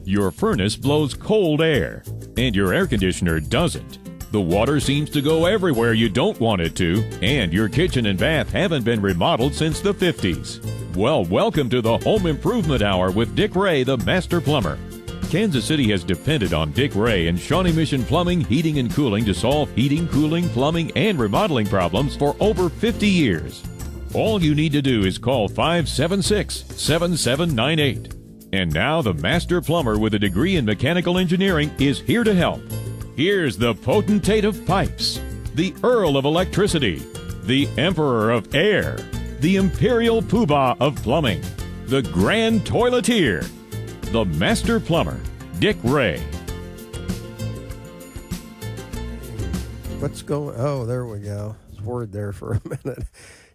Your furnace blows cold air, and your air conditioner doesn't. The water seems to go everywhere you don't want it to, and your kitchen and bath haven't been remodeled since the 50s. Well, welcome to the Home Improvement Hour with Dick Ray, the Master Plumber. Kansas City has depended on Dick Ray and Shawnee Mission Plumbing, Heating, and Cooling to solve heating, cooling, plumbing, and remodeling problems for over 50 years. All you need to do is call 576-7798. And now the Master Plumber with a degree in mechanical engineering is here to help. Here's the potentate of pipes, the Earl of Electricity, the Emperor of Air, the Imperial Poobah of Plumbing, the Grand Toileteer, the Master Plumber, Dick Ray. What's going? Oh, there we go. I was worried there for a minute.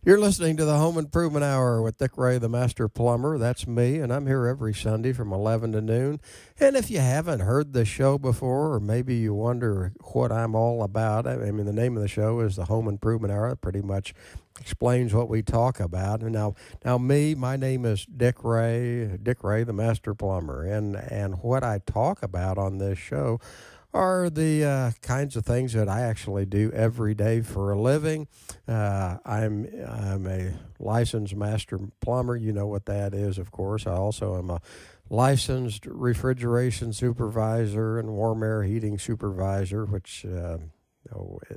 You're listening to the Home Improvement Hour with Dick Ray, the Master Plumber. That's me, and I'm here every Sunday from 11 to noon. And if you haven't heard the show before, or maybe you wonder what I'm all about, I mean, the name of the show is the Home Improvement Hour. It pretty much explains what we talk about. And now my name is Dick Ray, the Master Plumber. And what I talk about on this show are the kinds of things that I actually do every day for a living. I'm a licensed master plumber. You know what that is, of course. I also am a licensed refrigeration supervisor and warm air heating supervisor, which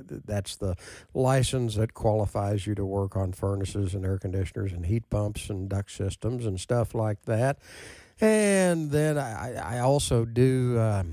that's the license that qualifies you to work on furnaces and air conditioners and heat pumps and duct systems and stuff like that. And then I also do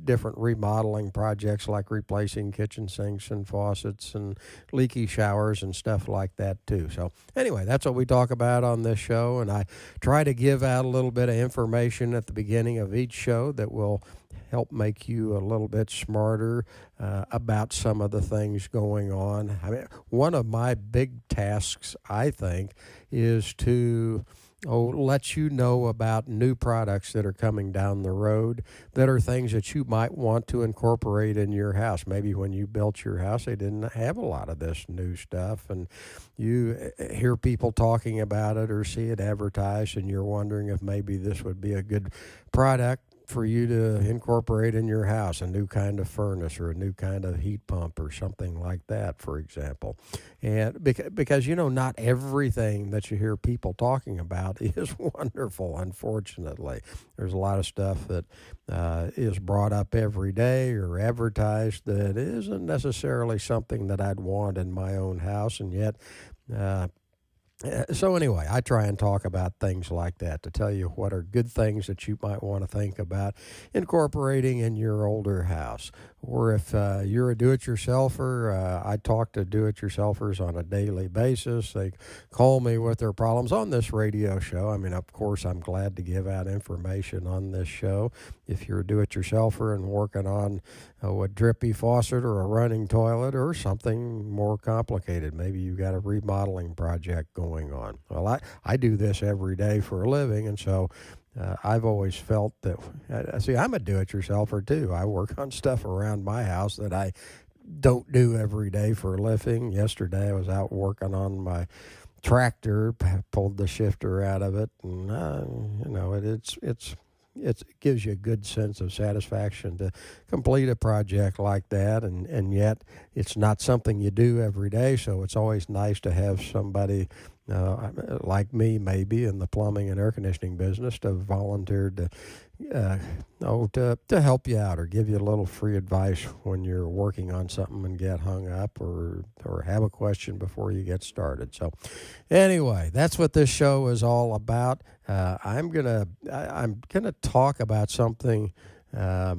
different remodeling projects like replacing kitchen sinks and faucets and leaky showers and stuff like that too. So anyway, that's what we talk about on this show, and I try to give out a little bit of information at the beginning of each show that will help make you a little bit smarter about some of the things going on. I mean, one of my big tasks, I think, is to let you know about new products that are coming down the road that are things that you might want to incorporate in your house. Maybe when you built your house, they didn't have a lot of this new stuff, and you hear people talking about it or see it advertised, and you're wondering if maybe this would be a good product for you to incorporate in your house, a new kind of furnace or a new kind of heat pump or something like that, for example. And because not everything that you hear people talking about is wonderful, unfortunately. There's a lot of stuff that is brought up every day or advertised that isn't necessarily something that I'd want in my own house, and yet so anyway, I try and talk about things like that to tell you what are good things that you might want to think about incorporating in your older house. Or if you're a do-it-yourselfer, I talk to do-it-yourselfers on a daily basis. They call me with their problems on this radio show. I mean, of course, I'm glad to give out information on this show. If you're a do-it-yourselfer and working on a drippy faucet or a running toilet or something more complicated, maybe you've got a remodeling project going on. Well, I do this every day for a living, and so I've always felt that, I'm a do-it-yourselfer too. I work on stuff around my house that I don't do every day for a living. Yesterday I was out working on my tractor, pulled the shifter out of it, and it gives you a good sense of satisfaction to complete a project like that, and yet it's not something you do every day, so it's always nice to have somebody like me, maybe in the plumbing and air conditioning business, to volunteer to help you out or give you a little free advice when you're working on something and get hung up or have a question before you get started. So anyway, that's what this show is all about. I'm gonna talk about something at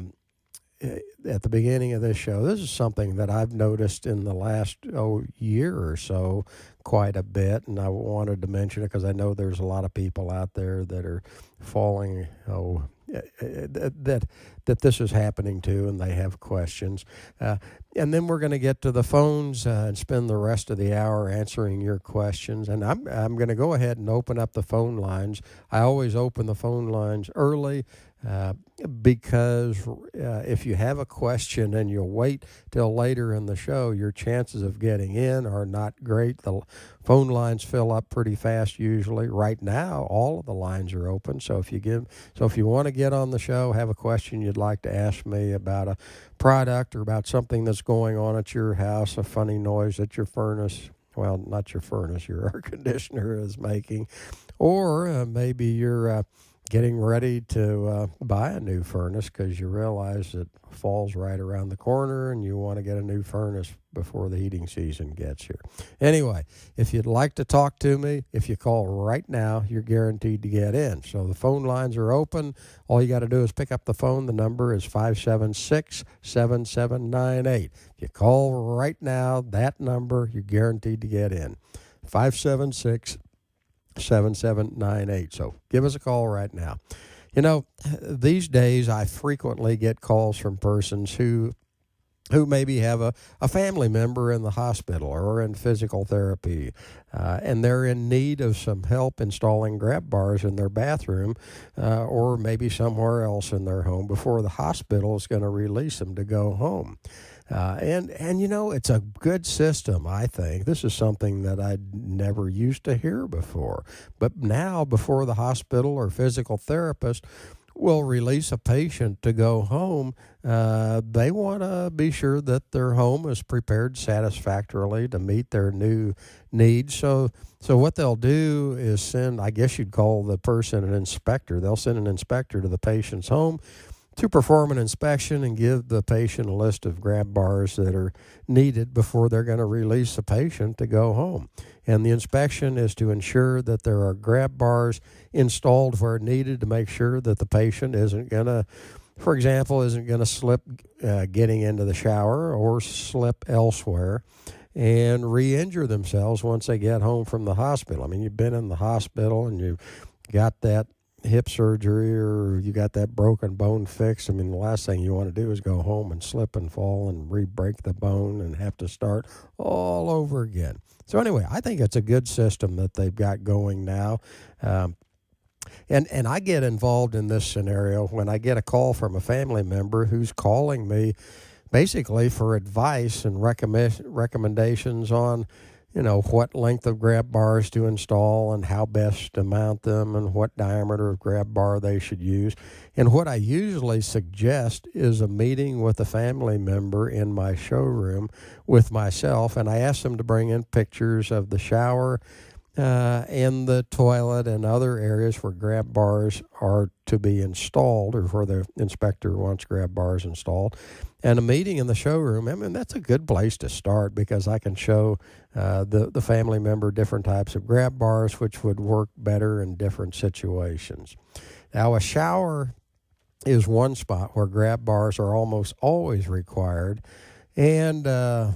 the beginning of this show. This is something that I've noticed in the last year or so quite a bit, and I wanted to mention it because I know there's a lot of people out there that are falling that this is happening to, and they have questions. And then we're going to get to the phones and spend the rest of the hour answering your questions. And I'm going to go ahead and open up the phone lines. I always open the phone lines early uh, because if you have a question and you'll wait till later in the show, your chances of getting in are not great. The phone lines fill up pretty fast usually. Right now, all of the lines are open. So if you want to get on the show, have a question you'd like to ask me about a product or about something that's going on at your house, a funny noise at your furnace, well, not your furnace, your air conditioner is making, or maybe you're getting ready to buy a new furnace because you realize it falls right around the corner and you want to get a new furnace before the heating season gets here. Anyway, if you'd like to talk to me, if you call right now, you're guaranteed to get in. So the phone lines are open. All you got to do is pick up the phone. The number is 576-7798. If you call right now, that number, you're guaranteed to get in. 576-7798. So give us a call right now. You know, these days I frequently get calls from persons who maybe have a family member in the hospital or in physical therapy, and they're in need of some help installing grab bars in their bathroom or maybe somewhere else in their home before the hospital is going to release them to go home. And you know, it's a good system, I think. This is something that I never used to hear before. But now, before the hospital or physical therapist will release a patient to go home, they want to be sure that their home is prepared satisfactorily to meet their new needs. So what they'll do is send, I guess you'd call the person an inspector. They'll send an inspector to the patient's home to perform an inspection and give the patient a list of grab bars that are needed before they're going to release the patient to go home. And the inspection is to ensure that there are grab bars installed where needed to make sure that the patient isn't going to, for example, slip getting into the shower or slip elsewhere and re-injure themselves once they get home from the hospital. I mean, you've been in the hospital and you've got that hip surgery or you got that broken bone fixed. I mean, the last thing you want to do is go home and slip and fall and re-break the bone and have to start all over again. So anyway, I think it's a good system that they've got going now. And I get involved in this scenario when I get a call from a family member who's calling me basically for advice and recommendations on, you know, what length of grab bars to install and how best to mount them and what diameter of grab bar they should use. And what I usually suggest is a meeting with a family member in my showroom with myself, and I ask them to bring in pictures of the shower and the toilet and other areas where grab bars are to be installed or where the inspector wants grab bars installed. And a meeting in the showroom, I mean, that's a good place to start because I can show the family member different types of grab bars which would work better in different situations. Now, a shower is one spot where grab bars are almost always required. And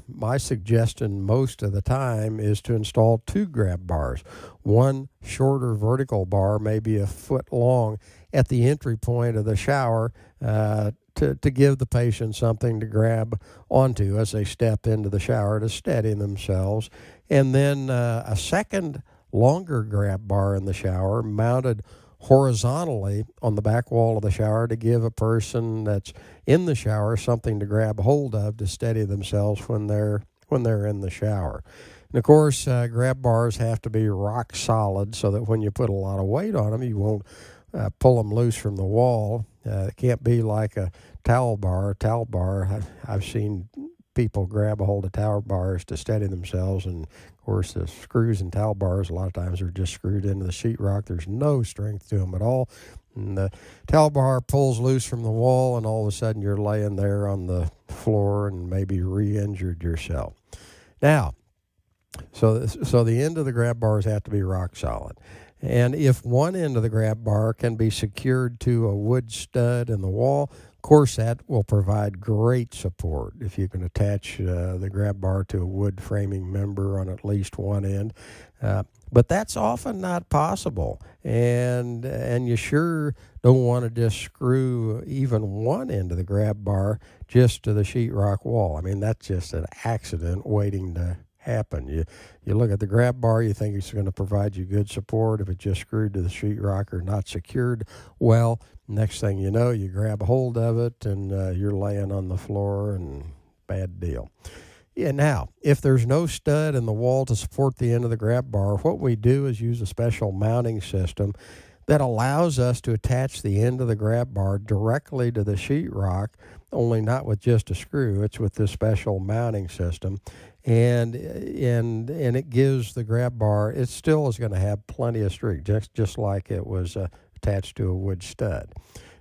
my suggestion most of the time is to install 2 grab bars. One shorter vertical bar, maybe a foot long, at the entry point of the shower to give the patient something to grab onto as they step into the shower to steady themselves. And then a second longer grab bar in the shower mounted horizontally on the back wall of the shower to give a person that's in the shower something to grab hold of to steady themselves when they're in the shower. And of course, grab bars have to be rock solid so that when you put a lot of weight on them, you won't pull them loose from the wall. It can't be like a towel bar. I've seen people grab a hold of towel bars to steady themselves, and of course the screws and towel bars a lot of times are just screwed into the sheetrock. There's no strength to them at all, and the towel bar pulls loose from the wall and all of a sudden you're laying there on the floor and maybe re-injured yourself. Now, so the end of the grab bars have to be rock solid. And if one end of the grab bar can be secured to a wood stud in the wall, Of course, that will provide great support if you can attach the grab bar to a wood framing member on at least one end. But that's often not possible, and you sure don't want to just screw even one end of the grab bar just to the sheetrock wall. I mean, that's just an accident waiting to happen. You look at the grab bar, you think it's going to provide you good support. If it's just screwed to the sheetrock or not secured well, next thing you know, you grab a hold of it and you're laying on the floor, and bad deal. Yeah, now, if there's no stud in the wall to support the end of the grab bar, what we do is use a special mounting system that allows us to attach the end of the grab bar directly to the sheetrock, only not with just a screw. It's with this special mounting system, and it gives the grab bar, it still is going to have plenty of streak, just like it was attached to a wood stud.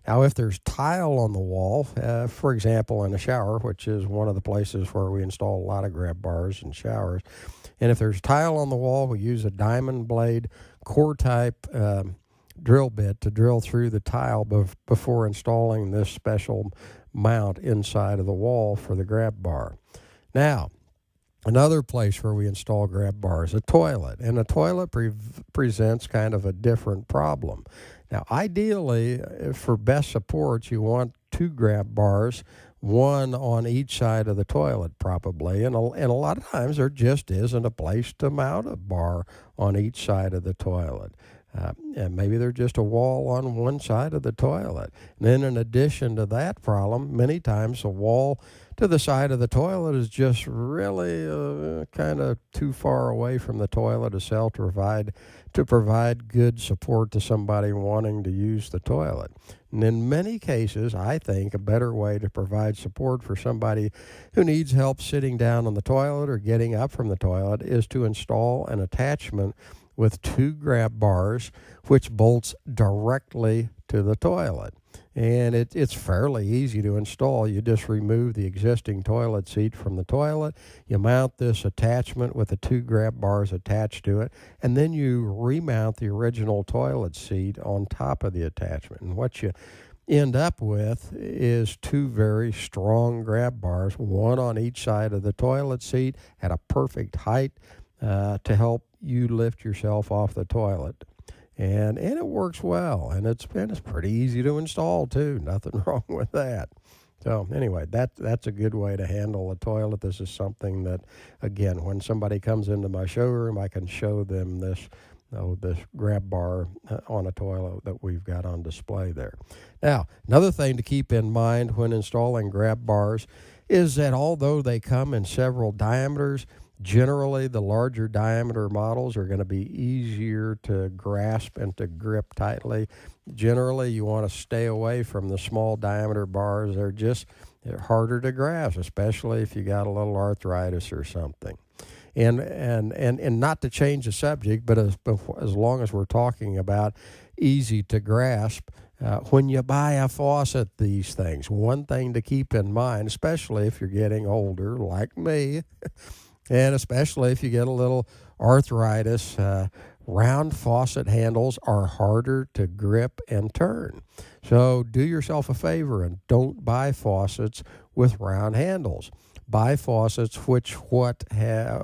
Now, if there's tile on the wall, for example, in a shower, which is one of the places where we install a lot of grab bars in showers, and if there's tile on the wall, we use a diamond blade core type drill bit to drill through the tile before installing this special mount inside of the wall for the grab bar. Now, another place where we install grab bars, a toilet, and a toilet presents kind of a different problem. Now, ideally, for best supports, you want 2 grab bars, one on each side of the toilet probably, and a lot of times there just isn't a place to mount a bar on each side of the toilet. And maybe there's just a wall on one side of the toilet. And then in addition to that problem, many times the wall to the side of the toilet is just really kind of too far away from the toilet itself to provide good support to somebody wanting to use the toilet. And in many cases, I think a better way to provide support for somebody who needs help sitting down on the toilet or getting up from the toilet is to install an attachment with 2 grab bars, which bolts directly to the toilet. And it's fairly easy to install. You just remove the existing toilet seat from the toilet, you mount this attachment with the 2 grab bars attached to it, and then you remount the original toilet seat on top of the attachment. And what you end up with is 2 very strong grab bars, one on each side of the toilet seat at a perfect height to help you lift yourself off the toilet. And it works well, and it's pretty easy to install too. Nothing wrong with that. So anyway, that's a good way to handle a toilet. This is something that, again, when somebody comes into my showroom, I can show them this grab bar on a toilet that we've got on display there. Now, another thing to keep in mind when installing grab bars is that although they come in several diameters, generally, the larger diameter models are going to be easier to grasp and to grip tightly. Generally, you want to stay away from the small diameter bars. They're harder to grasp, especially if you got a little arthritis or something. And not to change the subject, but as long as we're talking about easy to grasp, when you buy a faucet, these things, one thing to keep in mind, especially if you're getting older like me, and especially if you get a little arthritis, round faucet handles are harder to grip and turn. So do yourself a favor and don't buy faucets with round handles. Buy faucets which have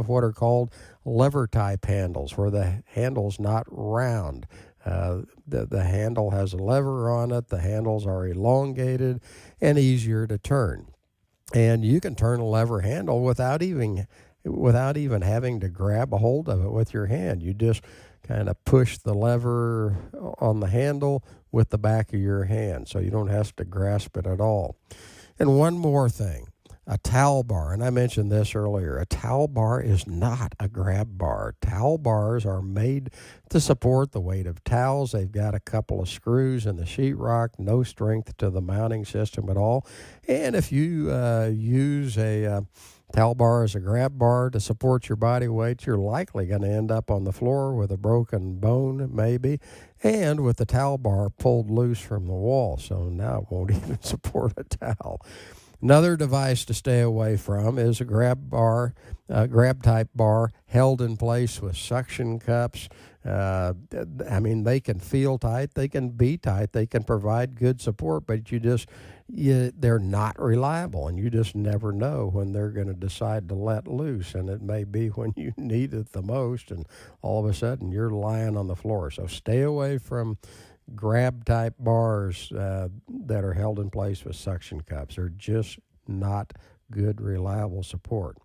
what are called lever type handles, where the handle's not round. The handle has a lever on it. The handles are elongated and easier to turn. And you can turn a lever handle without even having to grab a hold of it with your hand. You just kind of push the lever on the handle with the back of your hand, so you don't have to grasp it at all. And one more thing, a towel bar, and I mentioned this earlier, a towel bar is not a grab bar. Towel bars are made to support the weight of towels. They've got a couple of screws in the sheetrock, no strength to the mounting system at all. And if you use a towel bar as a grab bar to support your body weight, you're likely going to end up on the floor with a broken bone, maybe, and with the towel bar pulled loose from the wall. So now it won't even support a towel. Another device to stay away from is a grab type bar held in place with suction cups. I mean, they can feel tight, they can be tight, they can provide good support, but they're not reliable, and you just never know when they're going to decide to let loose, and it may be when you need it the most, and all of a sudden you're lying on the floor. So stay away from grab-type bars that are held in place with suction cups. They're just not good, reliable support.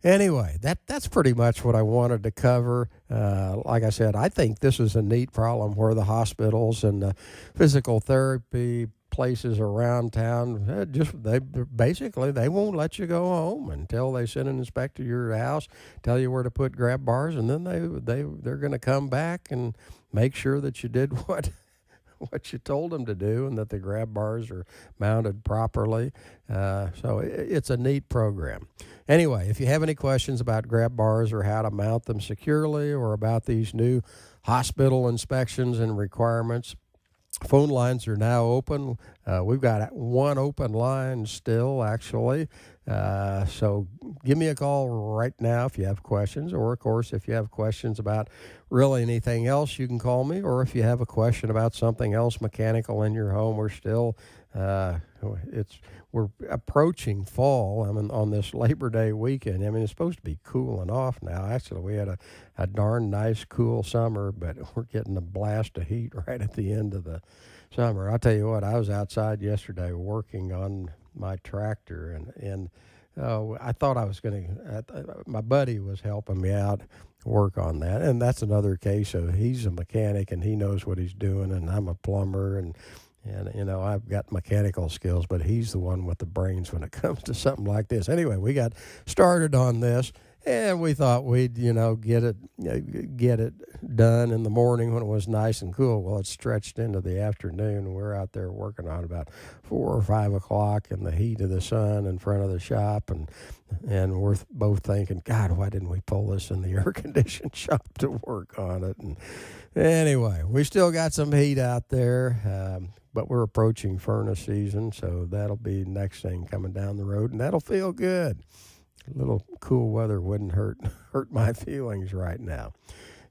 Anyway, that's pretty much what I wanted to cover. Like I said, I think this is a neat problem where the hospitals and the physical therapy places around town they won't let you go home until they send an inspector to your house, tell you where to put grab bars, and then they're going to come back and make sure that you did what you told them to do and that the grab bars are mounted properly. So it's a neat program. Anyway, if you have any questions about grab bars or how to mount them securely or about these new hospital inspections and requirements, phone lines are now open. We've got one open line still, actually. So give me a call right now if you have questions, or, of course, if you have questions about really anything else, you can call me, or if you have a question about something else mechanical in your home, we're approaching fall. I mean, on this Labor Day weekend. I mean, it's supposed to be cooling off now. Actually, we had a darn nice, cool summer, but we're getting a blast of heat right at the end of the summer. I'll tell you what, I was outside yesterday working on my tractor, and I thought I was going to, my buddy was helping me out work on that, and that's another case of he's a mechanic and he knows what he's doing, and I'm a plumber, and I've got mechanical skills, but he's the one with the brains when it comes to something like this. Anyway, we got started on this, and we thought we'd, get it done in the morning when it was nice and cool. Well, it stretched into the afternoon. We're out there working on about 4 or 5 o'clock in the heat of the sun in front of the shop, and we're both thinking, God, why didn't we pull this in the air-conditioned shop to work on it? And anyway, we still got some heat out there, but we're approaching furnace season, so that'll be next thing coming down the road, and that'll feel good. A little cool weather wouldn't hurt my feelings right now.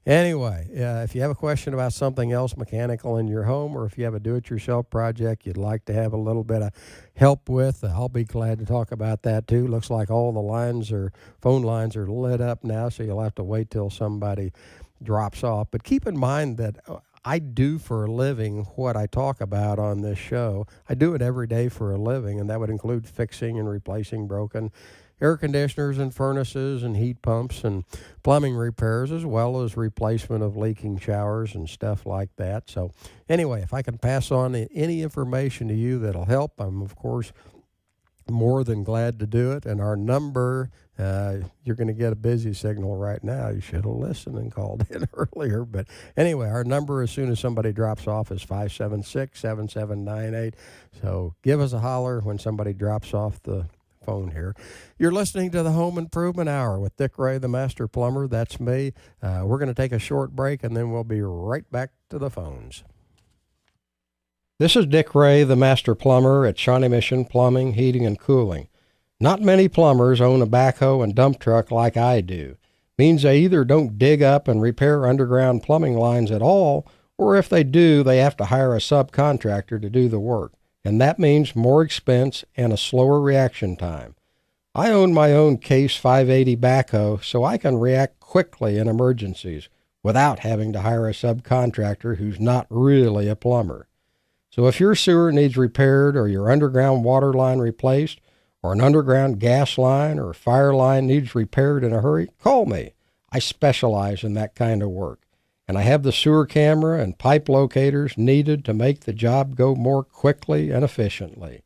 Anyway, if you have a question about something else mechanical in your home, or if you have a do-it-yourself project you'd like to have a little bit of help with, I'll be glad to talk about that too. Looks like all the phone lines are lit up now, so you'll have to wait till somebody drops off. But keep in mind that I do for a living what I talk about on this show. I do it every day for a living, and that would include fixing and replacing broken air conditioners and furnaces and heat pumps and plumbing repairs, as well as replacement of leaking showers and stuff like that. So anyway, if I can pass on any information to you that'll help, I'm, of course, more than glad to do it. And our number, you're going to get a busy signal right now. You should have listened and called in earlier. But anyway, our number as soon as somebody drops off is 576-7798. So give us a holler when somebody drops off the phone here. You're listening to the Home Improvement Hour with Dick Ray, the Master Plumber. That's me. We're going to take a short break, and then we'll be right back to the phones. This is Dick Ray, the Master Plumber at Shawnee Mission Plumbing, Heating, and Cooling. Not many plumbers own a backhoe and dump truck like I do. Means they either don't dig up and repair underground plumbing lines at all, or if they do, they have to hire a subcontractor to do the work. And that means more expense and a slower reaction time. I own my own Case 580 backhoe, so I can react quickly in emergencies without having to hire a subcontractor who's not really a plumber. So if your sewer needs repaired, or your underground water line replaced, or an underground gas line or fire line needs repaired in a hurry, call me. I specialize in that kind of work. And I have the sewer camera and pipe locators needed to make the job go more quickly and efficiently.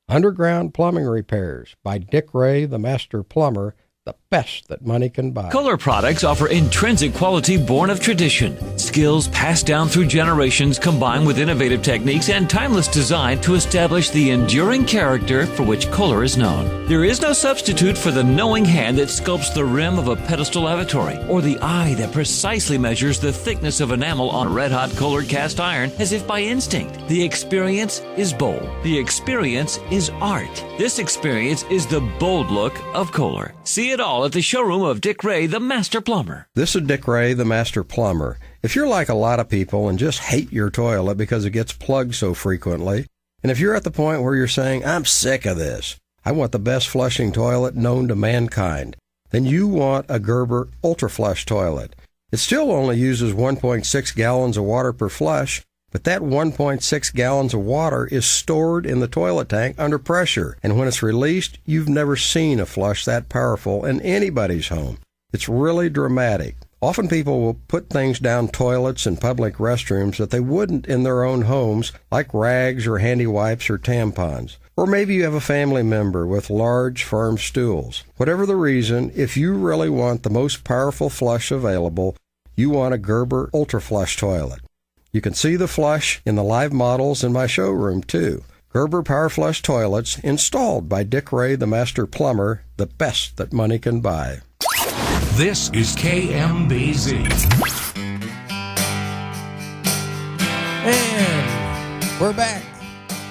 Underground Plumbing Repairs by Dick Ray, the Master Plumber, the best that money can buy. Kohler products offer intrinsic quality born of tradition. Skills passed down through generations combined with innovative techniques and timeless design to establish the enduring character for which Kohler is known. There is no substitute for the knowing hand that sculpts the rim of a pedestal lavatory, or the eye that precisely measures the thickness of enamel on red-hot Kohler cast iron as if by instinct. The experience is bold. The experience is art. This experience is the bold look of Kohler. See it all at the showroom of Dick Ray, the Master Plumber. This is Dick Ray, the Master Plumber. If you're like a lot of people and just hate your toilet because it gets plugged so frequently, and if you're at the point where you're saying, I'm sick of this, I want the best flushing toilet known to mankind, then you want a Gerber Ultra Flush toilet. It still only uses 1.6 gallons of water per flush, but that 1.6 gallons of water is stored in the toilet tank under pressure, and when it's released, you've never seen a flush that powerful in anybody's home. It's really dramatic. Often people will put things down toilets and public restrooms that they wouldn't in their own homes, like rags or handy wipes or tampons. Or maybe you have a family member with large, firm stools. Whatever the reason, if you really want the most powerful flush available, you want a Gerber Ultra Flush toilet. You can see the flush in the live models in my showroom, too. Gerber Power Flush toilets installed by Dick Ray, the Master Plumber, the best that money can buy. This is KMBZ. And we're back.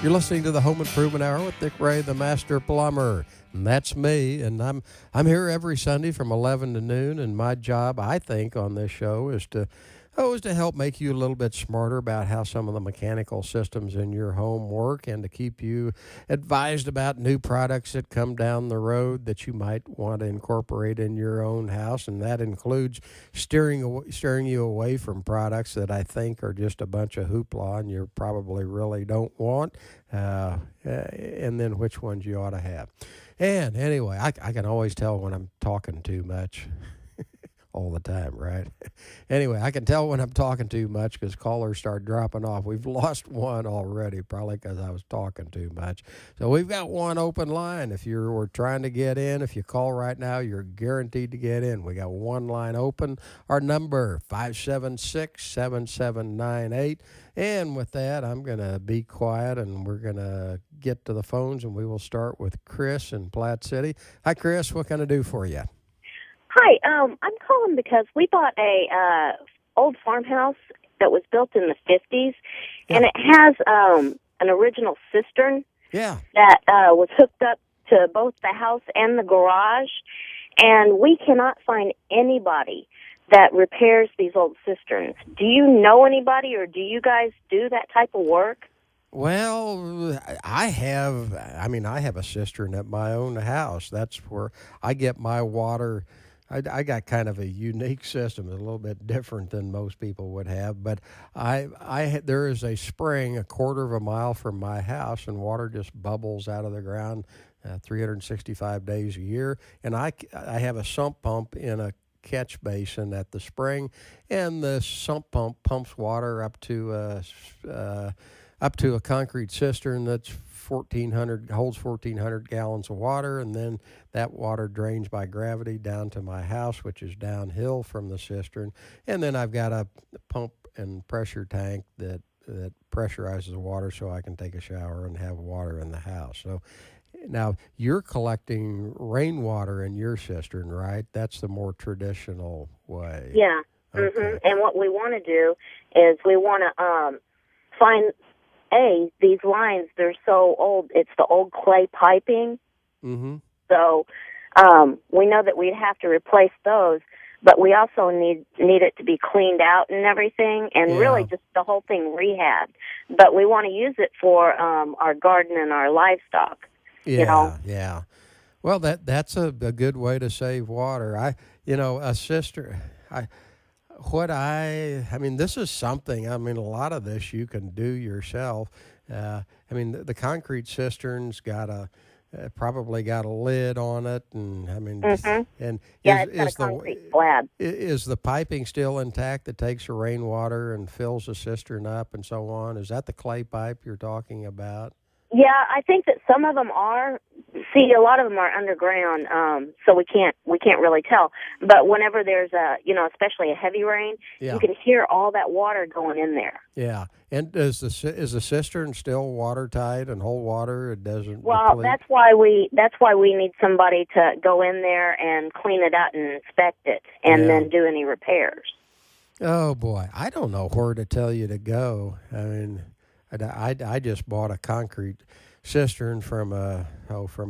You're listening to the Home Improvement Hour with Dick Ray, the Master Plumber. And that's me, and I'm here every Sunday from 11 to noon, and my job, I think, on this show is to help make you a little bit smarter about how some of the mechanical systems in your home work, and to keep you advised about new products that come down the road that you might want to incorporate in your own house. And that includes steering you away from products that I think are just a bunch of hoopla and you probably really don't want, and then which ones you ought to have. And anyway, I can always tell when I'm talking too much. All the time, right? Anyway, I can tell when I'm talking too much because callers start dropping off. We've lost one already, probably because I was talking too much. So we've got one open line. If you're trying to get in, if you call right now, you're guaranteed to get in. We got one line open. Our number, 576-7798. And with that, I'm going to be quiet, and we're going to get to the phones, and we will start with Chris in Platte City. Hi, Chris. What can I do for you? Hi, I'm calling because we bought a old farmhouse that was built in the 50s, and it has an original cistern that was hooked up to both the house and the garage, and we cannot find anybody that repairs these old cisterns. Do you know anybody, or do you guys do that type of work? Well, I have a cistern at my own house. That's where I get my water. I got kind of a unique system, a little bit different than most people would have. But there is a spring a quarter of a mile from my house, and water just bubbles out of the ground 365 days a year. And I have a sump pump in a catch basin at the spring, and the sump pump pumps water up to a concrete cistern that's holds 1,400 gallons of water, and then that water drains by gravity down to my house, which is downhill from the cistern. And then I've got a pump and pressure tank that pressurizes the water so I can take a shower and have water in the house. So now you're collecting rainwater in your cistern, right? That's the more traditional way. Yeah. Okay. Mm-hmm. And what we want to do is we want to find these lines, they're so old. It's the old clay piping. Mm-hmm. So we know that we'd have to replace those, but we also need it to be cleaned out and everything, and really just the whole thing rehabbed. But we want to use it for our garden and our livestock. Yeah. Well, that's a good way to save water. A cistern. This is something, a lot of this you can do yourself. The concrete cistern's probably got a lid on it, and and it's got a concrete slab. Is the piping still intact that takes the rainwater and fills the cistern up and so on? Is that the clay pipe you're talking about? Yeah, I think that some of them are. See, a lot of them are underground, so we can't really tell. But whenever there's especially a heavy rain, you can hear all that water going in there. Yeah, and is the cistern still watertight and hold water? It doesn't. Well, deplete? that's why we need somebody to go in there and clean it out and inspect it, and then do any repairs. Oh boy, I don't know where to tell you to go. I just bought a concrete cistern from a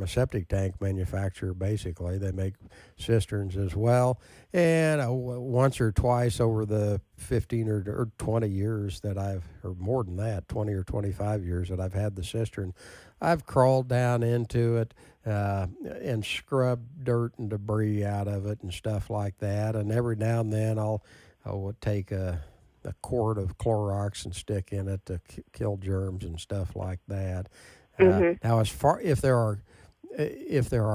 septic tank manufacturer. Basically, they make cisterns as well. And once or twice over the 15 or 20 years that or more than that, 20 or 25 years that I've had the cistern, I've crawled down into it and scrubbed dirt and debris out of it and stuff like that. And every now and then I would take a quart of Clorox and stick in it to kill germs and stuff like that. Now, if there are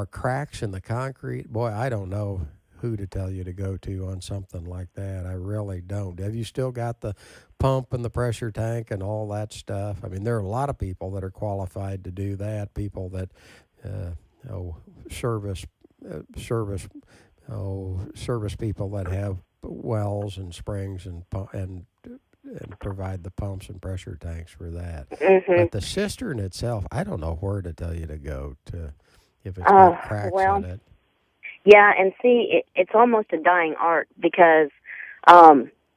cracks in the concrete, boy, I don't know who to tell you to go to on something like that. I really don't. Have you still got the pump and the pressure tank and all that stuff? I mean, there are a lot of people that are qualified to do that. People that service people that have wells and springs and provide the pumps and pressure tanks for that. But the cistern itself, I don't know where to tell you to go to if it's got cracks in it. Yeah, and see, it's almost a dying art because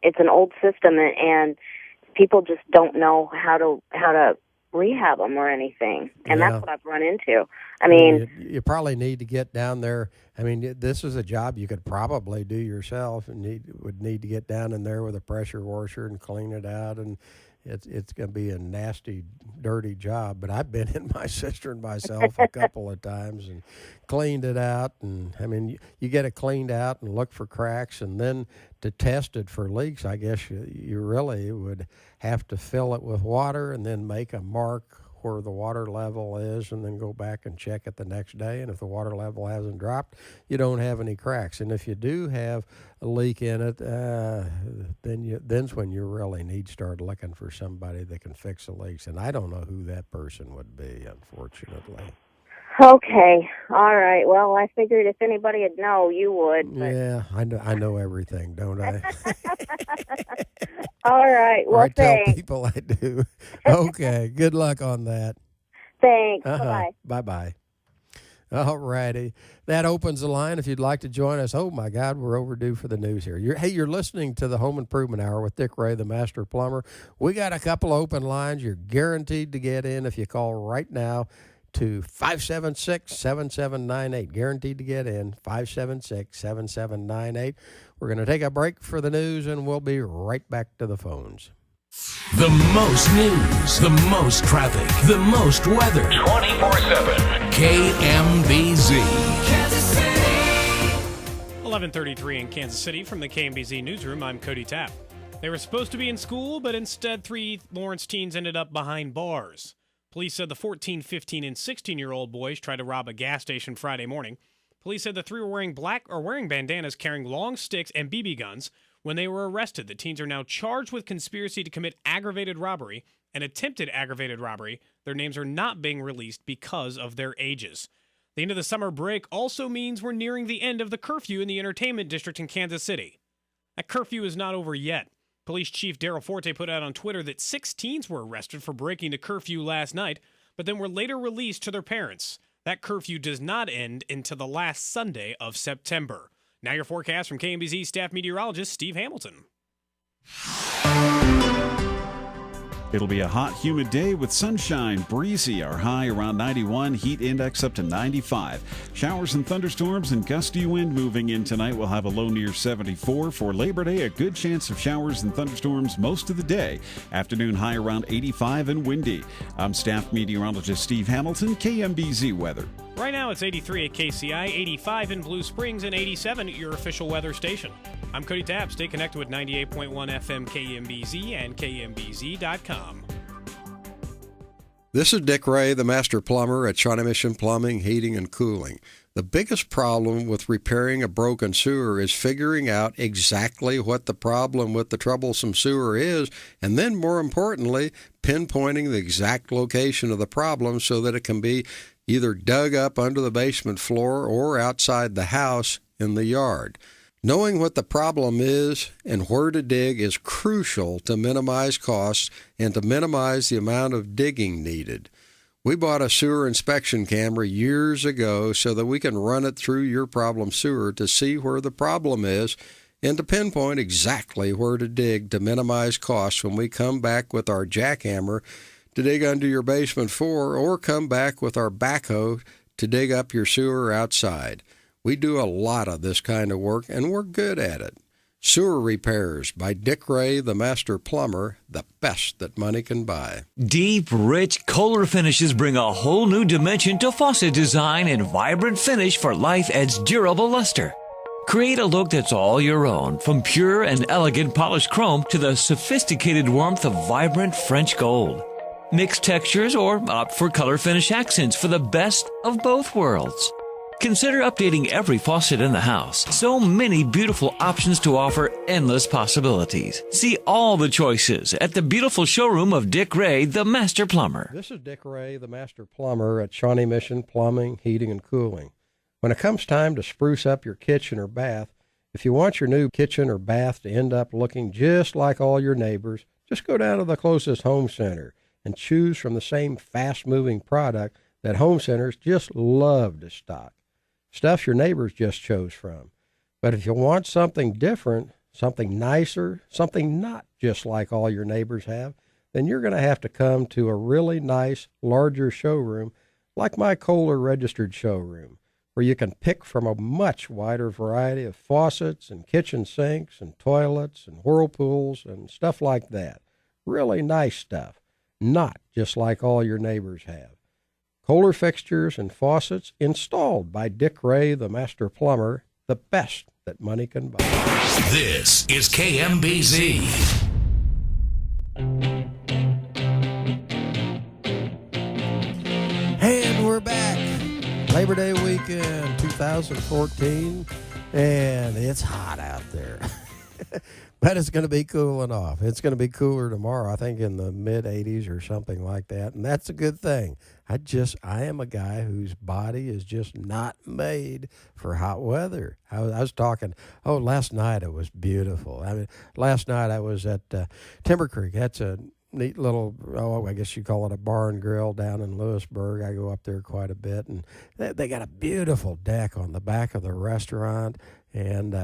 it's an old system, and people just don't know how to rehab them or anything, and that's what I've run into. I mean, you probably need to get down there. I mean, this is a job you could probably do yourself, and would need to get down in there with a pressure washer and clean it out, and it's going to be a nasty, dirty job. But I've been in my cistern myself a couple of times and cleaned it out. And I mean, you get it cleaned out and look for cracks, and then to test it for leaks, I guess you really would have to fill it with water and then make a mark where the water level is, and then go back and check it the next day. And if the water level hasn't dropped, you don't have any cracks. And if you do have a leak in it, then's when you really need to start looking for somebody that can fix the leaks. And I don't know who that person would be, unfortunately. Okay, all right. Well, I figured if anybody would know, you would. But... Yeah, I know everything, don't I? All right. Well, I tell people I do. Okay, good luck on that. Thanks. Bye-bye. Bye-bye. All righty. That opens the line if you'd like to join us. Oh, my God, we're overdue for the news here. You're listening to the Home Improvement Hour with Dick Ray, the Master Plumber. We got a couple open lines. You're guaranteed to get in if you call right now to 576-7798. Guaranteed to get in, 576-7798. We're going to take a break for the news, and we'll be right back to the phones. The most news, the most traffic, the most weather. 24/7. KMBZ. Kansas City. 11:33 in Kansas City from the KMBZ newsroom. I'm Cody Tapp. They were supposed to be in school, but instead 3 Lawrence teens ended up behind bars. Police said the 14, 15, and 16-year-old boys tried to rob a gas station Friday morning. Police said the 3 were wearing bandanas, carrying long sticks and BB guns. When they were arrested, the teens are now charged with conspiracy to commit aggravated robbery and attempted aggravated robbery. Their names are not being released because of their ages. The end of the summer break also means we're nearing the end of the curfew in the entertainment district in Kansas City. That curfew is not over yet. Police Chief Daryl Forte put out on Twitter that 6 teens were arrested for breaking the curfew last night, but then were later released to their parents. That curfew does not end until the last Sunday of September. Now your forecast from KMBZ staff meteorologist Steve Hamilton. It'll be a hot, humid day with sunshine, breezy. Our high around 91, heat index up to 95. Showers and thunderstorms and gusty wind moving in tonight. We'll have a low near 74. For Labor Day, a good chance of showers and thunderstorms most of the day. Afternoon high around 85 and windy. I'm staff meteorologist Steve Hamilton, KMBZ weather. Right now it's 83 at KCI, 85 in Blue Springs, and 87 at your official weather station. I'm Cody Tapp. Stay connected with 98.1 FM KMBZ and KMBZ.com. This is Dick Ray, the Master Plumber at Shawnee Mission Plumbing, Heating, and Cooling. The biggest problem with repairing a broken sewer is figuring out exactly what the problem with the troublesome sewer is, and then, more importantly, pinpointing the exact location of the problem so that it can be either dug up under the basement floor or outside the house in the yard. Knowing what the problem is and where to dig is crucial to minimize costs and to minimize the amount of digging needed. We bought a sewer inspection camera years ago so that we can run it through your problem sewer to see where the problem is and to pinpoint exactly where to dig to minimize costs when we come back with our jackhammer to dig under your basement floor, or come back with our backhoe to dig up your sewer outside. We do a lot of this kind of work, and we're good at it. Sewer Repairs by Dick Ray, the Master Plumber, the best that money can buy. Deep, rich Kohler finishes bring a whole new dimension to faucet design, and vibrant finish for life adds durable luster. Create a look that's all your own, from pure and elegant polished chrome to the sophisticated warmth of vibrant French gold. Mix textures or opt for color finish accents for the best of both worlds. Consider updating every faucet in the house. So many beautiful options to offer endless possibilities. See all the choices at the beautiful showroom of Dick Ray, the Master Plumber. This is Dick Ray, the Master Plumber at Shawnee Mission Plumbing, Heating, and Cooling. When it comes time to spruce up your kitchen or bath, if you want your new kitchen or bath to end up looking just like all your neighbors, just go down to the closest home center and choose from the same fast-moving product that home centers just love to stock. Stuff your neighbors just chose from. But if you want something different, something nicer, something not just like all your neighbors have, then you're going to have to come to a really nice, larger showroom like my Kohler registered showroom, where you can pick from a much wider variety of faucets and kitchen sinks and toilets and whirlpools and stuff like that. Really nice stuff, not just like all your neighbors have. Kohler fixtures and faucets installed by Dick Ray, the Master Plumber, the best that money can buy. This is KMBZ. And we're back. Labor Day weekend 2014, and it's hot out there. But it's going to be cooling off. It's going to be cooler tomorrow, I think in the mid-80s or something like that, and that's a good thing. I am a guy whose body is just not made for hot weather. I was talking, last night it was beautiful. Last night I was at Timber Creek. That's a neat little, I guess you call it a bar and grill down in Lewisburg. I go up there quite a bit, and they got a beautiful deck on the back of the restaurant, and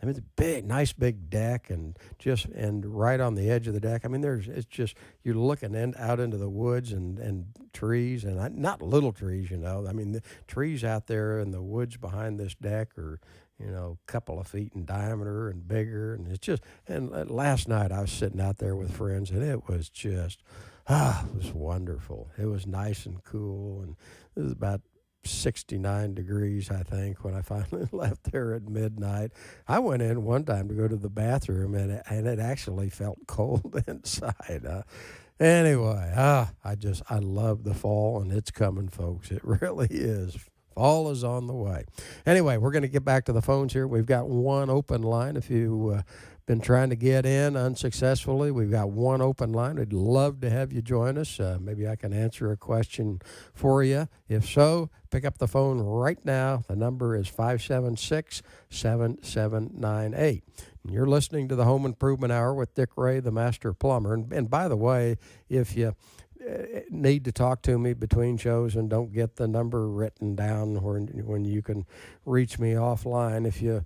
it's a big, nice big deck, and right on the edge of the deck. It's just, you're looking out into the woods and trees, and not little trees, the trees out there in the woods behind this deck are, a couple of feet in diameter and bigger, and it's just, and last night I was sitting out there with friends, and it was just, it was wonderful. It was nice and cool, and it was about 69 degrees, I think, when I finally left there at midnight. I went in one time to go to the bathroom, and it actually felt cold inside. Anyway, I love the fall, and it's coming, folks. It really is. Fall is on the way. Anyway, we're going to get back to the phones here. We've got one open line. If you've been trying to get in unsuccessfully, we've got one open line. We'd love to have you join us. Maybe I can answer a question for you. If so, pick up the phone right now. The number is 576-7798. You're listening to the Home Improvement Hour with Dick Ray, the Master Plumber. And by the way, if you need to talk to me between shows and don't get the number written down when you can reach me offline, if you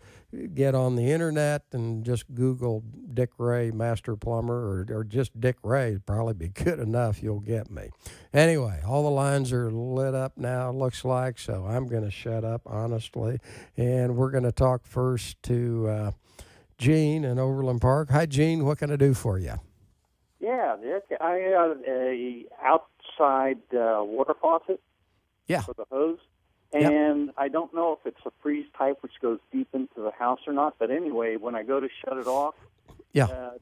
get on the internet and just Google Dick Ray Master Plumber or just Dick Ray, it'd probably be good enough. You'll get me. Anyway, all the lines are lit up now, looks like, so I'm going to shut up, honestly. And we're going to talk first to Gene in Overland Park. Hi, Gene. What can I do for you? Yeah, Dick, I got a outside water faucet for the hose, and I don't know if it's a freeze type which goes deep into the house or not, but anyway, when I go to shut it off, as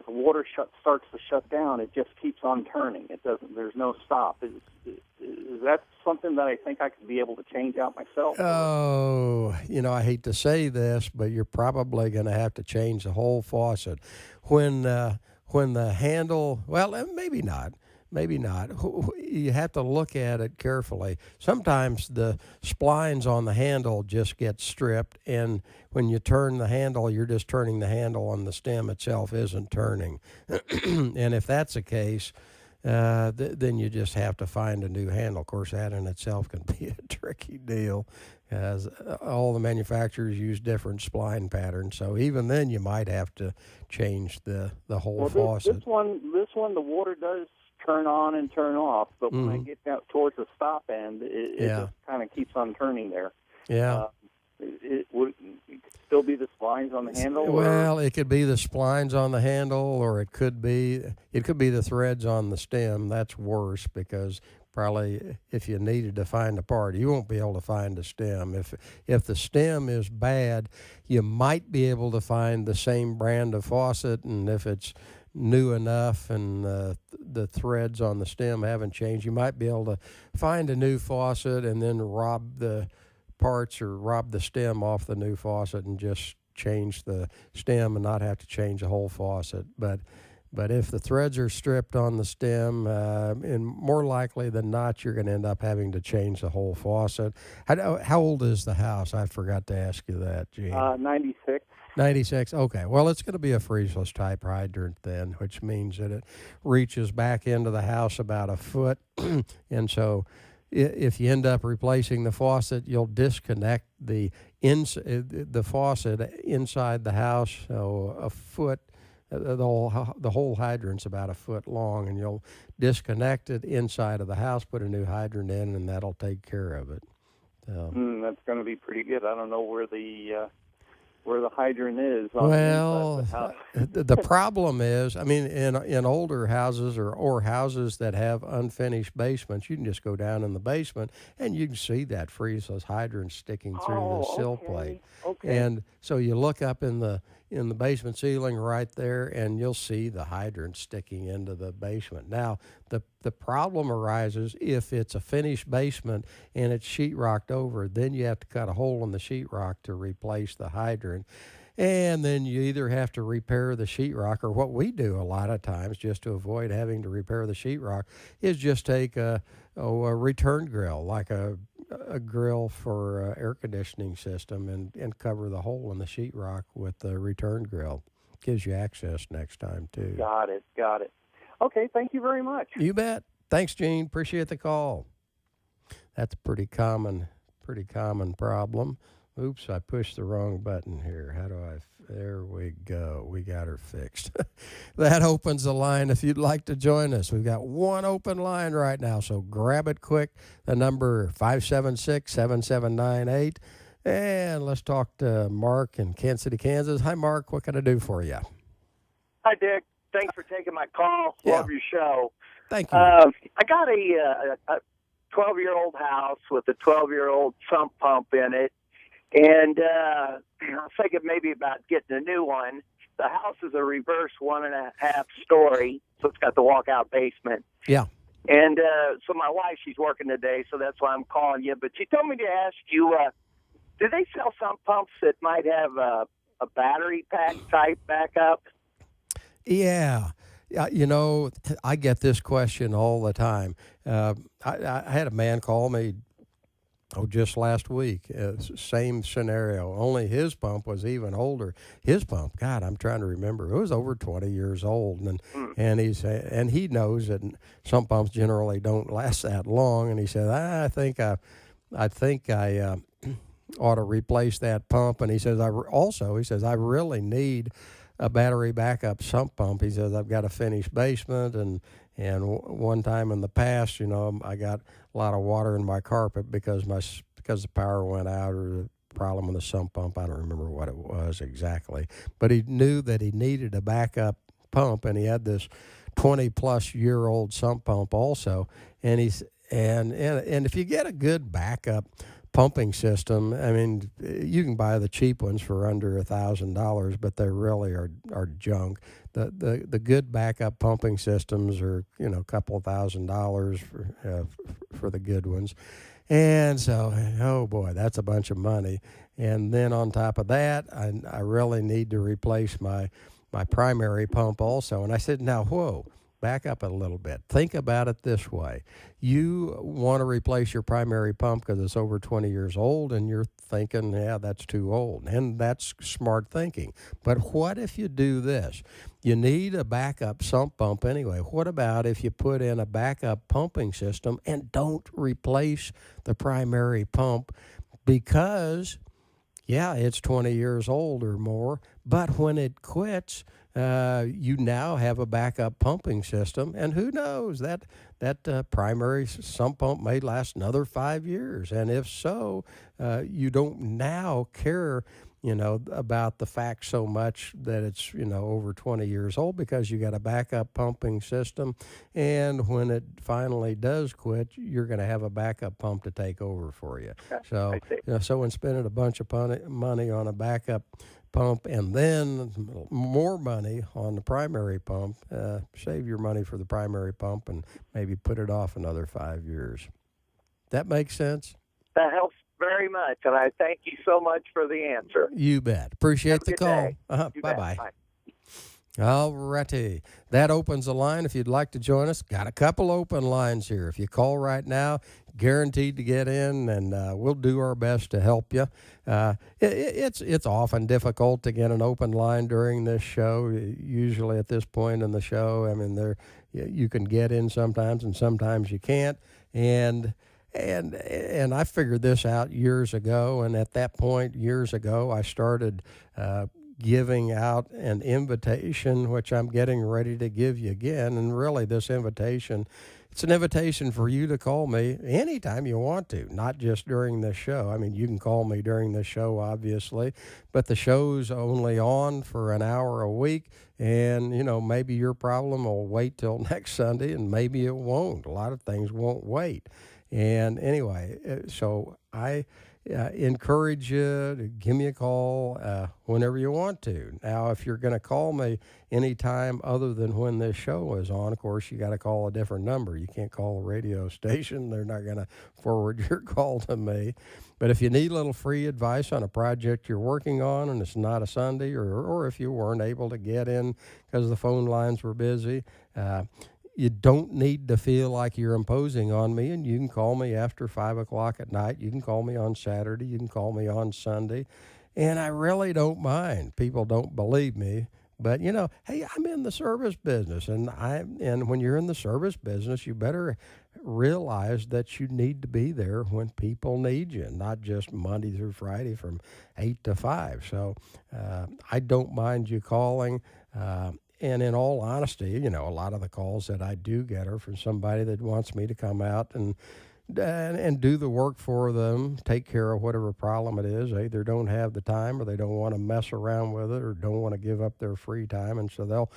the water starts to shut down, it just keeps on turning. It doesn't. There's no stop. Is that something that I think I could be able to change out myself? Oh, I hate to say this, but you're probably going to have to change the whole faucet. When the handle, maybe not. You have to look at it carefully. Sometimes the splines on the handle just get stripped, and when you turn the handle, you're just turning the handle, and the stem itself isn't turning. And if that's the case, then you just have to find a new handle. Of course, that in itself can be a tricky deal, as all the manufacturers use different spline patterns. So even then, you might have to change the whole faucet. This one, the water does turn on and turn off, but when I get out towards the stop end, it just kind of keeps on turning there. Yeah. It could still be the splines on the handle? Well, it could be the splines on the handle, or it could be the threads on the stem. That's worse, because probably if you needed to find a part, you won't be able to find the stem. If the stem is bad, you might be able to find the same brand of faucet, and if it's new enough and the threads on the stem haven't changed, you might be able to find a new faucet and then rob the parts or rob the stem off the new faucet and just change the stem and not have to change the whole faucet. But if the threads are stripped on the stem, and more likely than not, you're going to end up having to change the whole faucet. How old is the house? I forgot to ask you that, Gene. 96. 96. Okay. Well, it's going to be a freezeless type hydrant then, which means that it reaches back into the house about a foot, and so if you end up replacing the faucet, you'll disconnect the faucet inside the house, so a foot. The whole hydrant's about a foot long, and you'll disconnect it inside of the house, put a new hydrant in, and that'll take care of it. That's going to be pretty good. I don't know where the hydrant is on the house. The problem is, I mean, in older houses or houses that have unfinished basements, you can just go down in the basement and you can see that freezeless hydrant sticking through the sill plate. Okay. And so you look up in the basement ceiling right there, and you'll see the hydrant sticking into the basement. Now, the problem arises if it's a finished basement and it's sheetrocked over. Then you have to cut a hole in the sheetrock to replace the hydrant. And then you either have to repair the sheetrock, or what we do a lot of times just to avoid having to repair the sheetrock is just take a return grill, like a grill for air conditioning system, and cover the hole in the sheetrock with the return grill. Gives you access next time, too. Got it. Okay, thank you very much. You bet. Thanks, Gene. Appreciate the call. That's a pretty common problem. Oops, I pushed the wrong button here. There we go. We got her fixed. That opens the line if you'd like to join us. We've got one open line right now, so grab it quick. The number 576-7798. And let's talk to Mark in Kansas City, Kansas. Hi, Mark. What can I do for you? Hi, Dick. Thanks for taking my call. Yeah. Love your show. Thank you. I got a 12-year-old house with a 12-year-old sump pump in it, and I was thinking maybe about getting a new one. The house is a reverse 1.5 story, so it's got the walkout basement. Yeah. And so my wife, she's working today, so that's why I'm calling you. But she told me to ask you, do they sell sump pumps that might have a battery pack type backup? Yeah. You know, I get this question all the time. I had a man call me, just last week. Same scenario, only his pump was even older. His pump, God, I'm trying to remember, it was over 20 years old. And he knows that some pumps generally don't last that long. And he said, I think I ought to replace that pump. And he says, I really need a battery backup sump pump. He says, I've got a finished basement, and one time in the past, I got a lot of water in my carpet because the power went out, or the problem with the sump pump. I don't remember what it was exactly, but he knew that he needed a backup pump, and he had this 20-plus-year-old sump pump also. And and if you get a good backup pumping system, I mean, you can buy the cheap ones for under $1,000, but they really are junk. The good backup pumping systems are a couple $1,000s for the good ones, and so oh boy, that's a bunch of money. And then on top of that, I really need to replace my primary pump also. And I said, now whoa. Back up a little bit. Think about it this way. You want to replace your primary pump because it's over 20 years old, and you're thinking, yeah, that's too old. And that's smart thinking. But what if you do this? You need a backup sump pump anyway. What about if you put in a backup pumping system and don't replace the primary pump because, yeah, it's 20 years old or more, But when it quits, you now have a backup pumping system, and who knows, that primary sump pump may last another 5 years. And if so, you don't now care, about the fact so much that it's, over 20 years old, because you got a backup pumping system. And when it finally does quit, you're going to have a backup pump to take over for you. So, so when spending a bunch of money on a backup pump and then more money on the primary pump, save your money for the primary pump and maybe put it off another 5 years. That makes sense? That helps very much, and I thank you so much for the answer. You bet. Appreciate the call. Bye-bye. Bye. All righty. That opens the line if you'd like to join us. Got a couple open lines here. If you call right now, guaranteed to get in, and we'll do our best to help you. It's often difficult to get an open line during this show. Usually at this point in the show, I mean, you can get in sometimes, and sometimes you can't. And I figured this out years ago, and at that point years ago, I started giving out an invitation, which I'm getting ready to give you again. And really, this invitation, it's an invitation for you to call me anytime you want to, not just during this show. I mean, you can call me during the show, obviously, but the show's only on for an hour a week. And, maybe your problem will wait till next Sunday, and maybe it won't. A lot of things won't wait. And anyway, so I encourage you to give me a call whenever you want to. Now, if you're going to call me anytime other than when this show is on, of course, you got to call a different number. You can't call a radio station. They're not going to forward your call to me. But if you need a little free advice on a project you're working on and it's not a Sunday, or if you weren't able to get in because the phone lines were busy, you don't need to feel like you're imposing on me, and you can call me after 5 o'clock at night. You can call me on Saturday. You can call me on Sunday. And I really don't mind. People don't believe me. But, hey, I'm in the service business, and when you're in the service business, you better realize that you need to be there when people need you, not just Monday through Friday from 8 to 5. So I don't mind you calling. And in all honesty, a lot of the calls that I do get are from somebody that wants me to come out and do the work for them, take care of whatever problem it is. They either don't have the time, or they don't want to mess around with it, or don't want to give up their free time, and so they'll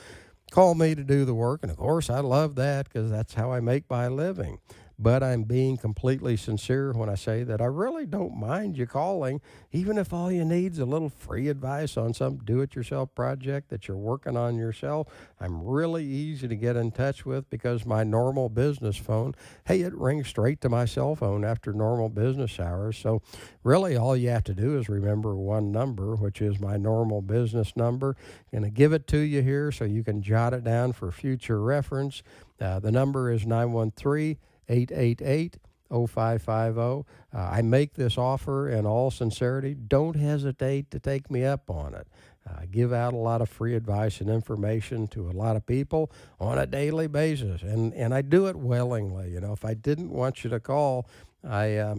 call me to do the work. And of course, I love that, because that's how I make my living. But I'm being completely sincere when I say that I really don't mind you calling, even if all you need is a little free advice on some do-it-yourself project that you're working on yourself. I'm really easy to get in touch with, because my normal business phone, hey, it rings straight to my cell phone after normal business hours. So really all you have to do is remember one number, which is my normal business number. I'm going to give it to you here so you can jot it down for future reference. The number is 913-888-0550. I make this offer in all sincerity. Don't hesitate to take me up on it. I give out a lot of free advice and information to a lot of people on a daily basis, and I do it willingly. If I didn't want you to call, I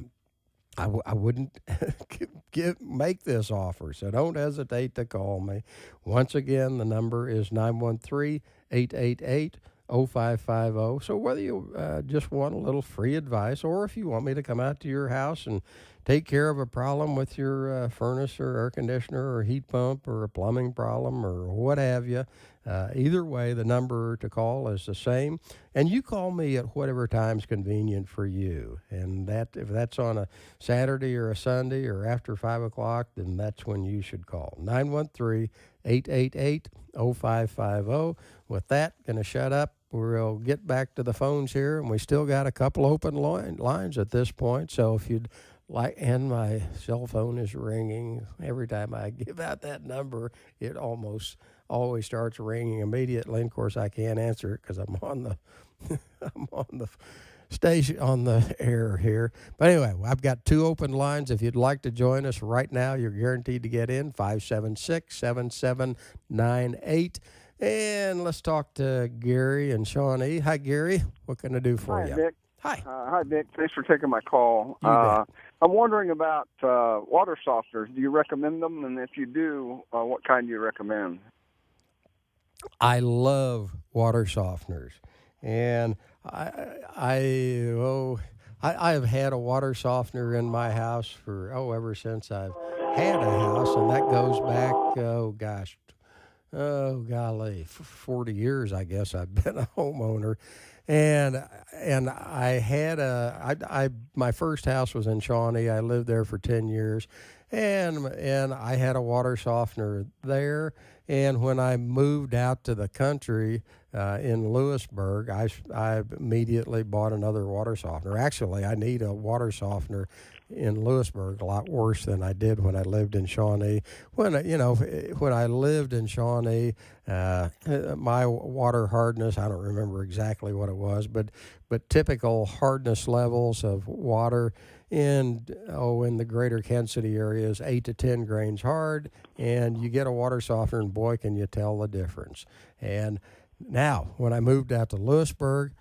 wouldn't make this offer, so don't hesitate to call me. Once again, the number is 913-888-0550. So whether you just want a little free advice, or if you want me to come out to your house and take care of a problem with your furnace or air conditioner or heat pump or a plumbing problem or what have you, either way, the number to call is the same. And you call me at whatever time's convenient for you. And if that's on a Saturday or a Sunday or after 5 o'clock, then that's when you should call. 913-888-0550. With that, going to shut up. We'll get back to the phones here, and we still got a couple open lines at this point. So if you'd like, and my cell phone is ringing. Every time I give out that number, it almost always starts ringing immediately. And of course, I can't answer it because I'm on the station, on the air here. But anyway, I've got two open lines. If you'd like to join us right now, you're guaranteed to get in, 576-7798. And let's talk to Gary and Shawnee. Hi, Gary. What can I do for you? Dick. Hi. Hi, Dick. Thanks for taking my call. You bet. I'm wondering about water softeners. Do you recommend them? And if you do, what kind do you recommend? I love water softeners, and I have had a water softener in my house for ever since I've had a house, and that goes back golly, 40 years, I guess I've been a homeowner. And I had my first house was in Shawnee. I lived there for 10 years, and I had a water softener there. And when I moved out to the country in Lewisburg, I immediately bought another water softener. Actually, I need a water softener in Lewisburg a lot worse than I did when I lived in Shawnee. When I lived in Shawnee, my water hardness, I don't remember exactly what it was, but typical hardness levels of water in the greater Kansas City area is 8 to 10 grains hard, and you get a water softener, and boy, can you tell the difference. And now, when I moved out to Lewisburg,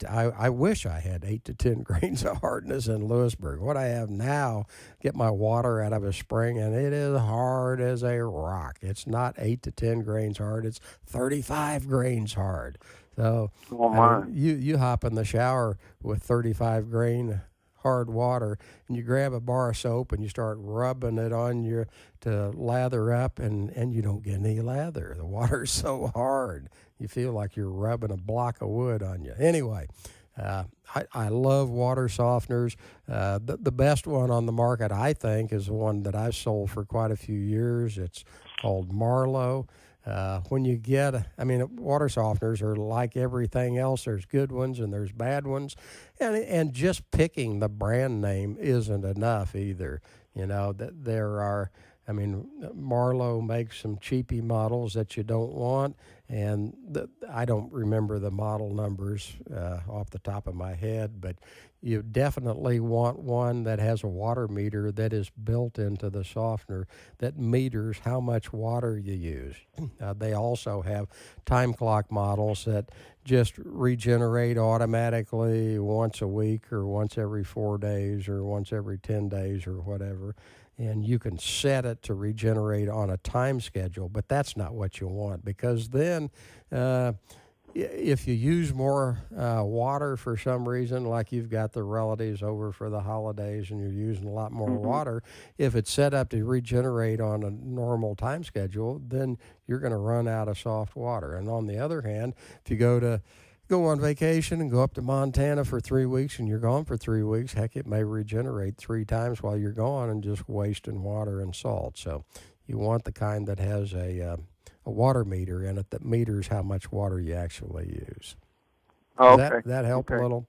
I wish I had 8 to 10 grains of hardness in Lewisburg. What I have now, get my water out of a spring, and it is hard as a rock. It's not 8 to 10 grains hard. It's 35 grains hard. So you hop in the shower with 35 grain hard water, and you grab a bar of soap and you start rubbing it on you to lather up, and you don't get any lather. The water's so hard. You feel like you're rubbing a block of wood on you. Anyway, I love water softeners. The best one on the market, I think, is the one that I've sold for quite a few years. It's called Marlowe. When you water softeners are like everything else. There's good ones and there's bad ones. And just picking the brand name isn't enough either. Marlowe makes some cheapy models that you don't want, and I don't remember the model numbers off the top of my head, but you definitely want one that has a water meter that is built into the softener that meters how much water you use. They also have time clock models that just regenerate automatically once a week or once every 4 days or once every 10 days or whatever. And you can set it to regenerate on a time schedule, but that's not what you want, because then if you use more water for some reason, like you've got the relatives over for the holidays and you're using a lot more water, if it's set up to regenerate on a normal time schedule, then you're going to run out of soft water. And on the other hand, if you go on vacation and go up to Montana for 3 weeks and you're gone for 3 weeks, heck, it may regenerate 3 times while you're gone and just wasting water and salt. So you want the kind that has a water meter in it that meters how much water you actually use. Okay. That help a little?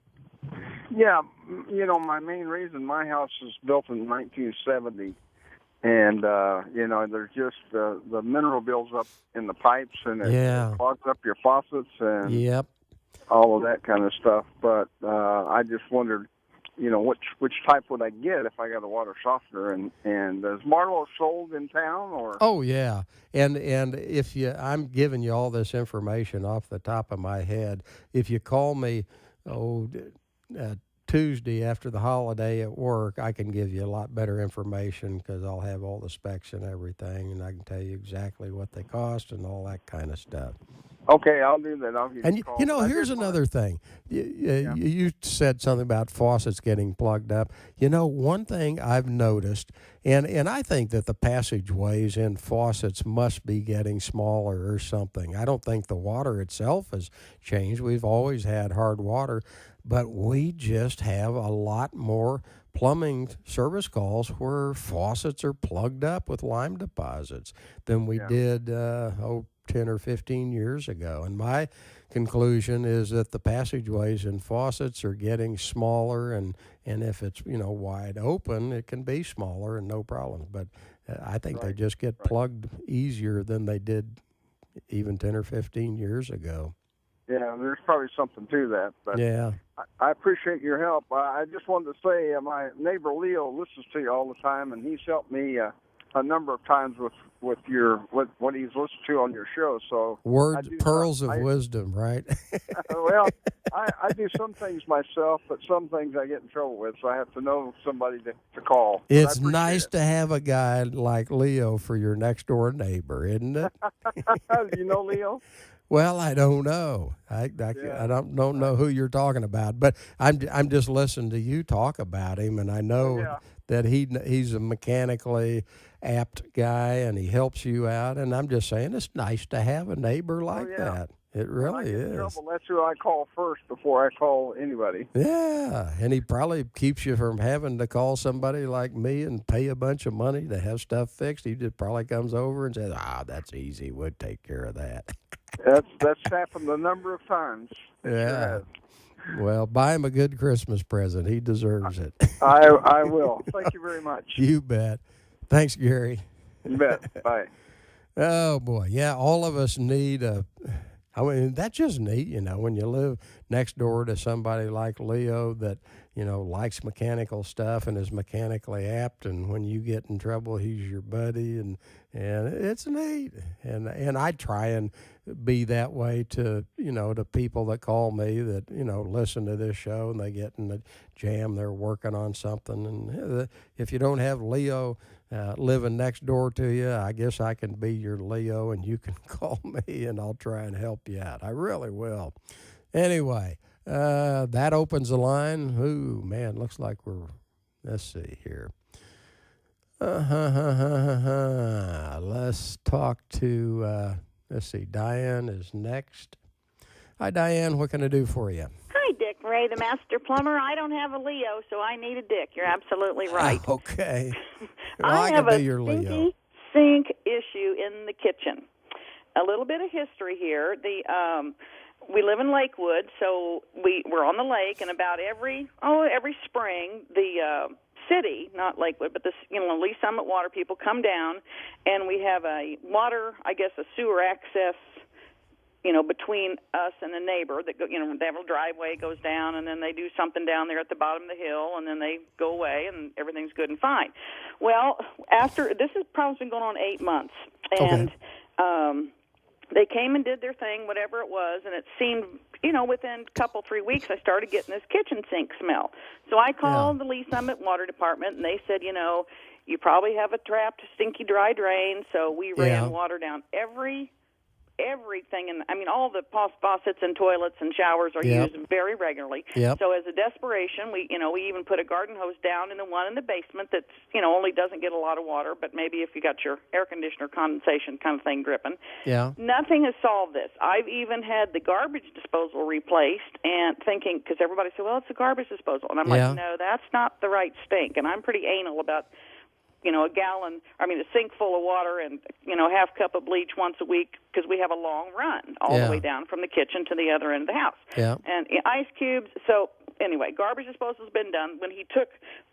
Yeah. My main reason, my house was built in 1970. And, there's just the mineral builds up in the pipes, and it clogs up your faucets and all of that kind of stuff. But I just wondered, which type would I get if I got a water softener? And is Marlowe sold in town? Or? Oh, yeah. And I'm giving you all this information off the top of my head. If you call me, Tuesday after the holiday at work, I can give you a lot better information because I'll have all the specs and everything, and I can tell you exactly what they cost and all that kind of stuff. Okay, I'll do that. I'll give you a call. Here's another thing. You said something about faucets getting plugged up. One thing I've noticed, and I think that the passageways in faucets must be getting smaller or something. I don't think the water itself has changed. We've always had hard water, but we just have a lot more plumbing service calls where faucets are plugged up with lime deposits than we did 10 or 15 years ago. And my conclusion is that the passageways in faucets are getting smaller, and if it's wide open, it can be smaller and no problems. But I think they just get plugged easier than they did even 10 or 15 years ago. Yeah, there's probably something to that. But yeah, I appreciate your help. I just wanted to say my neighbor Leo listens to you all the time, and he's helped me a number of times with what he's listened to on your show. So pearls of wisdom, right? Well, I do some things myself, but some things I get in trouble with, so I have to know somebody to call. It's nice to have a guy like Leo for your next door neighbor, isn't it? You know Leo? Well, I don't know. I don't know who you're talking about, but I'm just listening to you talk about him, and I know that he's a mechanically apt guy, and he helps you out. And I'm just saying, it's nice to have a neighbor like that. It really is. Trouble, that's who I call first before I call anybody. Yeah, and he probably keeps you from having to call somebody like me and pay a bunch of money to have stuff fixed. He just probably comes over and says, that's easy. We'll take care of that. That's happened a number of times. Yeah. Sure, well, buy him a good Christmas present. He deserves it. I will. Thank you very much. You bet. Thanks, Gary. You bet. Bye. Oh, boy. Yeah, all of us need that's just neat, when you live next door to somebody like Leo that, likes mechanical stuff and is mechanically apt, and when you get in trouble, he's your buddy, and it's neat. And I try and be that way to, to people that call me that, listen to this show and they get in the jam, they're working on something. And if you don't have Leo living next door to you, I guess I can be your Leo and you can call me and I'll try and help you out. I really will. Anyway, that opens the line. Ooh, man, looks like let's see here. Let's talk to, Diane is next. Hi, Diane, what can I do for you? Hi, Dick Ray, the master plumber. I don't have a Leo, so I need a Dick. You're absolutely right. Okay. Well, I have a your stinky Leo. sink issue in the kitchen. A little bit of history here. We live in Lakewood, so we're on the lake, and about every spring, the city, not Lakewood, but the Lee Summit water people come down, and we have a sewer access, between us and the neighbor that they have a driveway goes down, and then they do something down there at the bottom of the hill, and then they go away, and everything's good and fine. Well, this has probably been going on 8 months, and they came and did their thing, whatever it was, and it seemed, within a couple, 3 weeks, I started getting this kitchen sink smell. So I called the Lee Summit Water Department, and they said, you probably have a trapped, stinky, dry drain. So we ran water down everything, and all the faucets and toilets and showers are used very regularly. So as a desperation, we even put a garden hose down in the one in the basement that's only doesn't get a lot of water, but maybe if you got your air conditioner condensation kind of thing dripping. Nothing has solved this. I've even had the garbage disposal replaced, and thinking, because everybody said, well, it's a garbage disposal, and I'm like, no, that's not the right stink, and I'm pretty anal about a sink full of water and, half cup of bleach once a week, because we have a long run all the way down from the kitchen to the other end of the house. And ice cubes. So anyway, garbage disposal's been done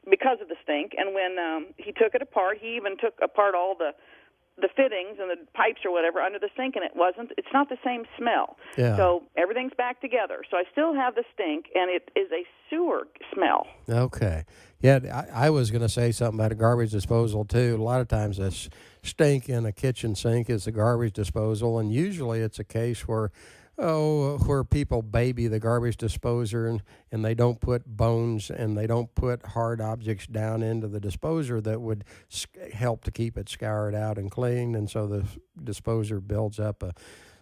because of the stink, and when he took it apart, he even took apart all the fittings and the pipes or whatever under the sink, and it's not the same smell. So everything's back together. So I still have the stink, and it is a sewer smell. Okay. Yeah, I was going to say something about a garbage disposal, too. A lot of times the stink in a kitchen sink is the garbage disposal, and usually it's a case where people baby the garbage disposer and they don't put bones and they don't put hard objects down into the disposer that would help to keep it scoured out and clean, and so the disposer builds up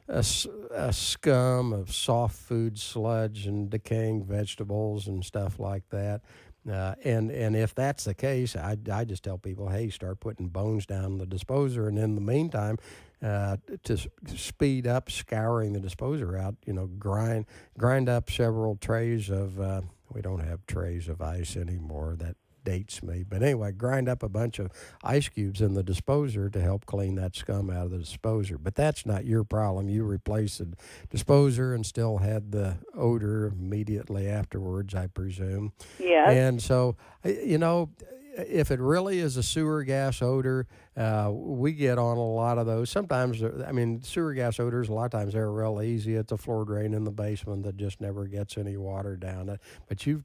a scum of soft food sludge and decaying vegetables and stuff like that. And if that's the case, I just tell people, hey, start putting bones down the disposer, and in the meantime, to speed up scouring the disposer out, grind up several trays of, we don't have trays of ice anymore, that dates me, but anyway, grind up a bunch of ice cubes in the disposer to help clean that scum out of the disposer. But that's not your problem. You replaced the disposer and still had the odor immediately afterwards, I presume. Yeah. And so, if it really is a sewer gas odor, we get on a lot of those. Sometimes, sewer gas odors, a lot of times they're real easy. It's a floor drain in the basement that just never gets any water down it. But you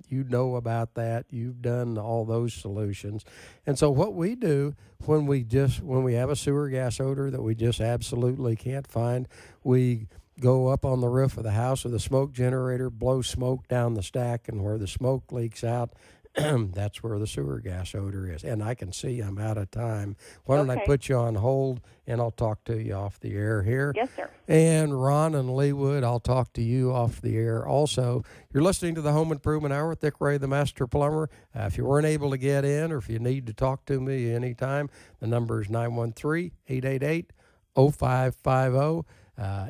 know about that. You've done all those solutions. And so what we do when we have a sewer gas odor that we just absolutely can't find, we go up on the roof of the house with a smoke generator, blow smoke down the stack, and where the smoke leaks out, that's where the sewer gas odor is. And I can see I'm out of time. Why don't I put you on hold, and I'll talk to you off the air here. Yes, sir. And Ron and Leewood, I'll talk to you off the air also. You're listening to the Home Improvement Hour with Dick Ray, the Master Plumber. If you weren't able to get in, or if you need to talk to me anytime, the number is 913-888-0550.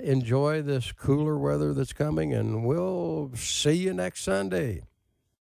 Enjoy this cooler weather that's coming, and we'll see you next Sunday.